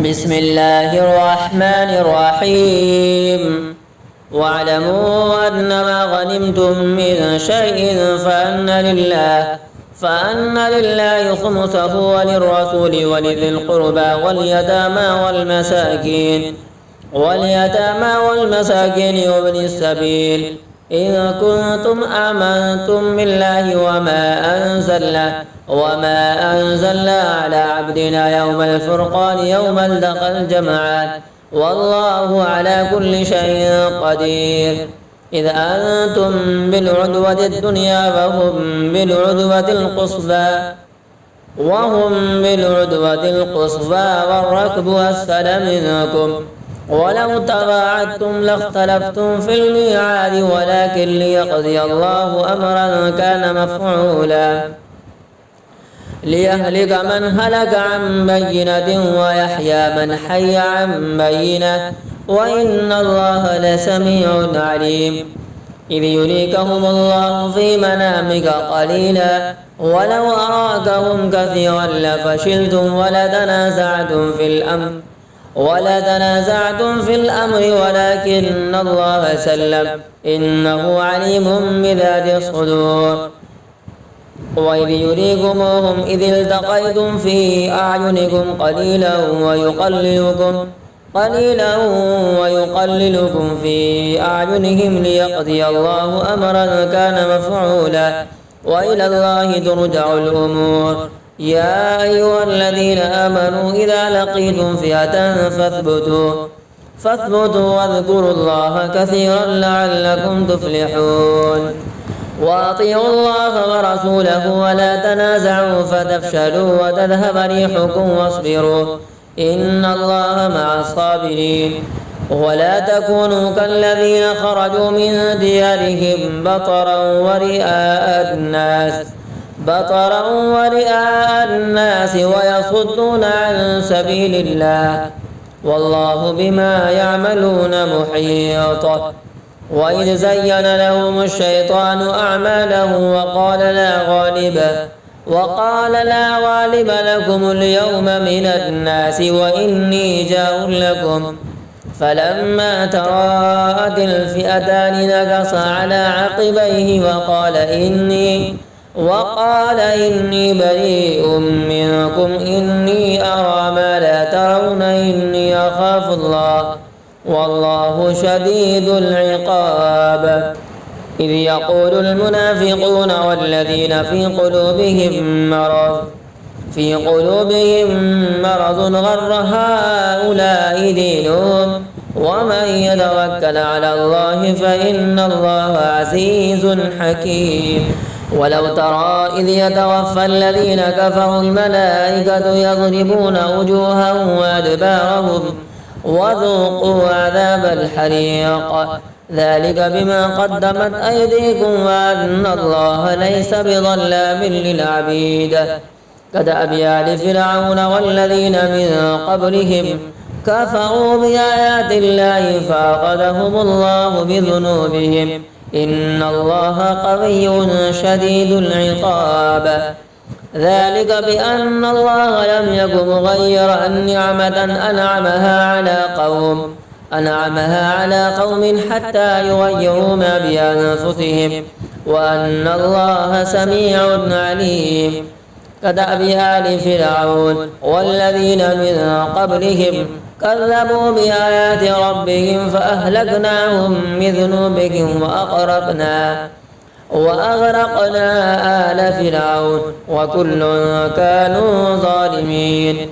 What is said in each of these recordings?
بسم الله الرحمن الرحيم. واعلموا أنما غنمتم من شيء فأن لله خمسه وللرسول ولذي القربى واليتامى والمساكين وابن السبيل إن كنتم آمنتم بالله وما أنزلنا على عبدنا يوم الفرقان يوم التقى الجمعان والله على كل شيء قدير. إذ أنتم بالعدوة الدنيا وهم بالعدوة القصوى والركب أسفل منكم ولو تواعدتم لاختلفتم في الميعاد ولكن ليقضي الله أمرا كان مفعولا ليهلك من هلك عن بينة ويحيى من حي عن بينة وإن الله لسميع عليم. إذ يريكهم الله في منامك قليلا ولو أراكهم كثيرا لفشلتم ولتنازعتم في الأمر ولكن الله سلم إنه عليم بذات الصدور. وإذ يريكموهم إذ التقيتم في أعينكم قليلا ويقللكم في أعينهم ليقضي الله أمرا كان مفعولا وإلى الله ترجع الأمور. يا أيها الذين آمنوا إذا لقيتم فئة فاثبتوا واذكروا الله كثيرا لعلكم تفلحون. وأطيعوا الله ورسوله ولا تنازعوا فتفشلوا وتذهب ريحكم واصبروا إن الله مع الصابرين. ولا تكونوا كالذين خرجوا من ديارهم بطرا ورئاء الناس ويصدون عن سبيل الله والله بما يعملون محيط. وإذ زين لهم الشيطان أعمالهم وقال لا غالب لكم اليوم من الناس وإني جار لكم فلما تراءت الفئتان نكص على عقبيه وقال إني بريء منكم إني أرى ما لا ترون إني أخاف الله والله شديد العقاب. إذ يقول المنافقون والذين في قلوبهم مرض غر هؤلاء دينهم ومن يتوكل على الله فإن الله عزيز حكيم. ولو ترى إذ يتوفى الذين كفروا الملائكة يضربون وجوههم وأدبارهم وذوقوا عذاب الحريق ذلك بما قدمت أيديكم وأن الله ليس بظلام للعبيد. كدأب آل فرعون والذين من قبلهم كفروا بآيات الله فأخذهم الله بذنوبهم إن الله قوي شديد العقاب. ذلك بأن الله لم يكن مغيرا نعمة أنعمها على قوم حتى يغيروا ما بأنفسهم وأن الله سميع عليم. كدأب آل فرعون والذين من قبلهم كذبوا بآيات ربهم فأهلكناهم بذنوبهم وأغرقنا آل فرعون وكل كانوا ظالمين.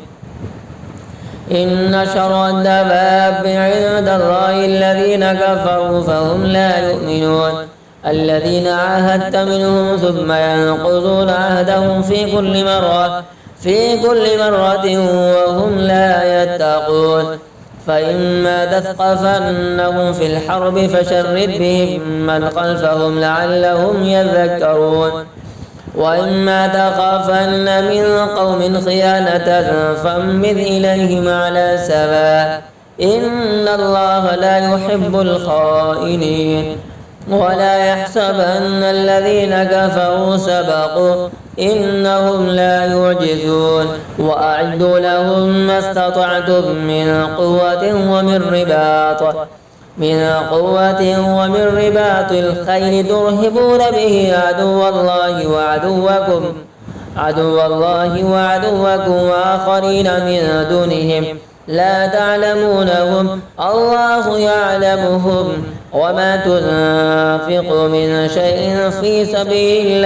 إن شر الدواب عند الله الذين كفروا فهم لا يؤمنون الذين عاهدت منهم ثم ينقضون عهدهم في كل مرة وهم لا يتقون. فإما تثقفنهم في الحرب فشرد بهم من خلفهم لعلهم يذكرون. وإما تخافن من قوم خيانة فانبذ إليهم على سواء إن الله لا يحب الخائنين. ولا يحسبن الذين كفروا سبقوا إنهم لا يعجزون وأعدوا لهم ما استطعتم من رباط الخيل ترهبون به عدو الله وعدوكم وآخرين من دونهم لا تعلمونهم الله يعلمهم وما تنفقوا من شيء في سبيل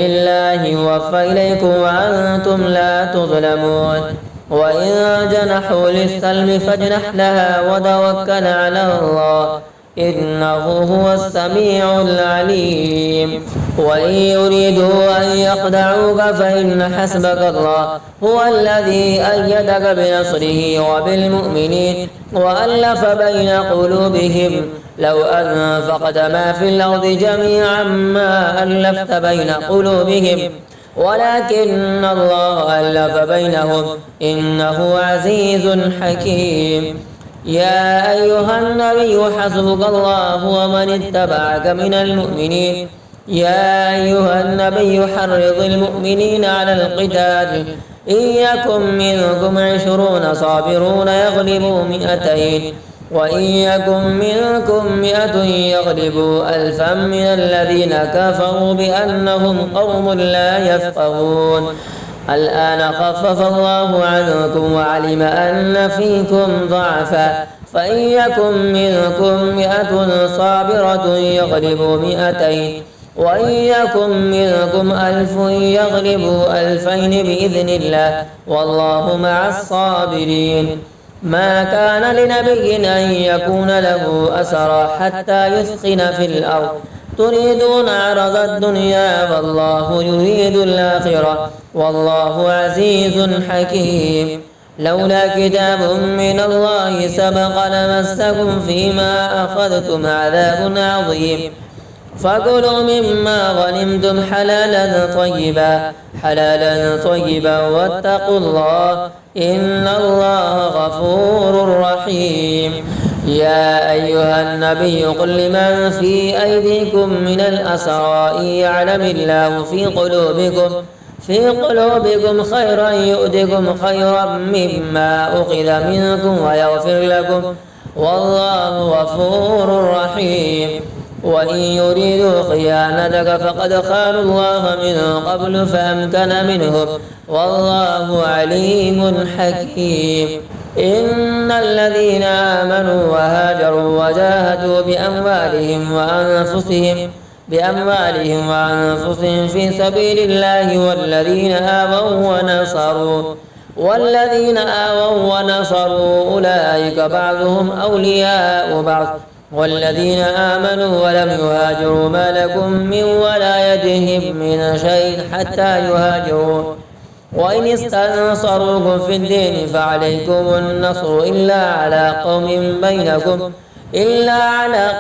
الله يوفى إليكم وأنتم لا تظلمون وإن جنحوا للسلم فاجنح لها وتوكل على الله إنه هو السميع العليم وإن يريدوا أن يخدعوك فإن حسبك الله هو الذي أيدك بنصره وبالمؤمنين وألف بين قلوبهم لو أنفقت ما في الأرض جميعا ما ألفت بين قلوبهم ولكن الله ألف بينهم إنه عزيز حكيم يا أيها النبي حسبك الله ومن اتبعك من المؤمنين يا أيها النبي حرض المؤمنين على القتال إن يكن منكم 20 صابرون يغلبوا 200 وإن يكن منكم 100 يغلبوا 1000 من الذين كفروا بأنهم قوم لا يفقهون الآن خفف الله عنكم وعلم أن فيكم ضعفا فإن يكن منكم 100 صابرة يغلبوا 200 وإن يكن منكم 1000 يغلبوا 2000 بإذن الله والله مع الصابرين ما كان لنبي أن يكون له أسرى حتى يثخن في الأرض تريدون عرض الدنيا والله يريد الآخرة والله عزيز حكيم لولا كتاب من الله سبق لمسكم فيما أخذتم عذاب عظيم فكلوا مما غنمتم حلالا طيبا واتقوا الله إن الله غفور رحيم يا أيها النبي قل لمن في أيديكم من الأسرى إن يعلم الله في قلوبكم خيرا يؤتكم خيرا مما أخذ منكم ويغفر لكم والله غفور رحيم وإن يريدوا خيانتك فقد خانوا الله من قبل فأمكن منهم والله عليم حكيم إن الذين آمنوا وهاجروا وجاهدوا بأموالهم وأنفسهم في سبيل الله والذين آووا ونصروا أولئك بعضهم أولياء بعض والذين آمنوا ولم يهاجروا ما لكم من ولايتهم من شيء حتى يهاجروا وإن استنصروكم في الدين فعليكم النصر إلا على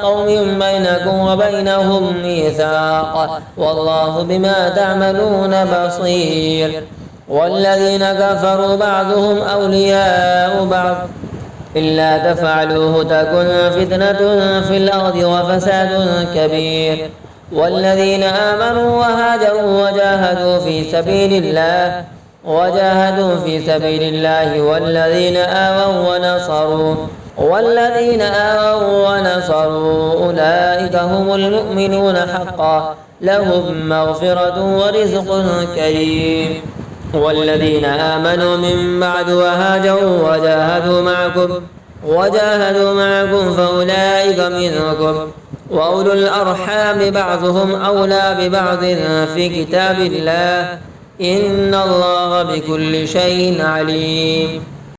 قوم بينكم وبينهم ميثاق والله بما تعملون بصير والذين كفروا بعضهم أولياء بعض إلا تفعلوه تكن فتنة في الأرض وفساد كبير والذين آمنوا وهاجروا وجاهدوا في سبيل الله والذين آووا ونصروا أولئك هم المؤمنون حقا لهم مغفرة ورزق كريم والذين آمنوا من بعد وهاجروا وجاهدوا معكم فأولئك منكم وأولو الأرحام بعضهم أولى ببعض في كتاب الله إن الله بكل شيء عليم